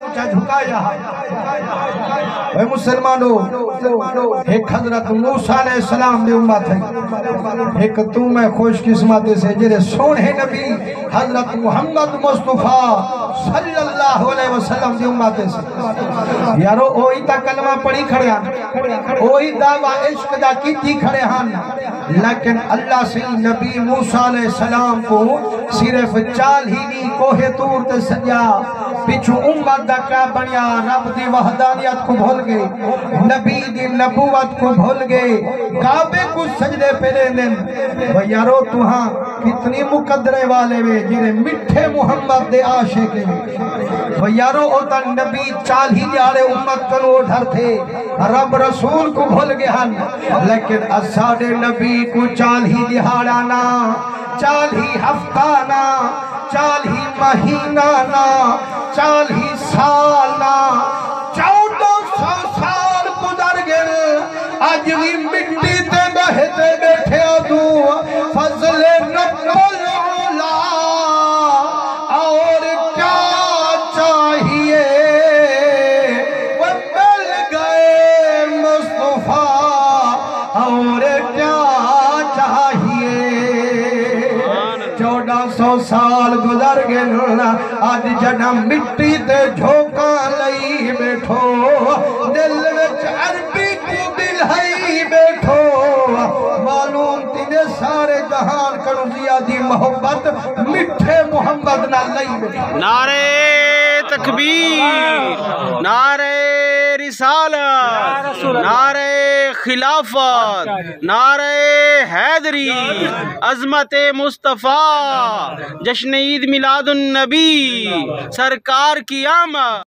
اونچا جھکایا اے مسلمانوں ایک حضرت موسیٰ علیہ السلام دی امت ہے ایک تو میں خوش قسمت سے جرے سونے نبی حضرت محمد مصطفیٰ صلی اللہ علیہ وسلم دی امت سے یارو اوہی تا کلمہ پڑھی کھڑے ہاں اوہی دعویٰ عشق دا کیتی کھڑے ہاں لیکن اللہ سے نبی موسیٰ علیہ السلام کو صرف چال ہی نہیں کوہ طور تے سجا پچھو امت دا کیا بنیا رب دی وحدانیت کو بھول گئے نبی دی نبوت کو بھول گئے کعبے کو سجدے پہ لیندن و یارو تو ہاں کتنی مقدرے والے وے جنہیں مٹھے محمد دے عاشقے و یارو اوتا نبی چال ہی دیارے امت کنو ڈھر تھے رب رسول کو بھول گئے ہن لیکن اساڑے نبی کو چال ہی دیہاڑانا چال ہی ہفتانا چال ہی مہینانا چال ہی سالنا 1400 سال گزر گئے آج بھی مٹی تے بہتے بیٹھے تو فضل رب العلا اور کیا چاہیے وہ مل گئے مصطفیٰ اور کیا چاہیے 1400 سال گزر گئے آج جڑا مٹی تے جھوکا لئی بیٹھو دل وچ عربی کو بلہائی بیٹھو معلوم تینے سارے جہان کرو زیادی محبت مٹھے محمد نہ لئی بیٹھو نعرہ تکبیر نعرہ رسالت نعرہ خلافت نعرہ حیدری عظمت مصطفیٰ جشن عید میلاد النبی سرکار کی آمد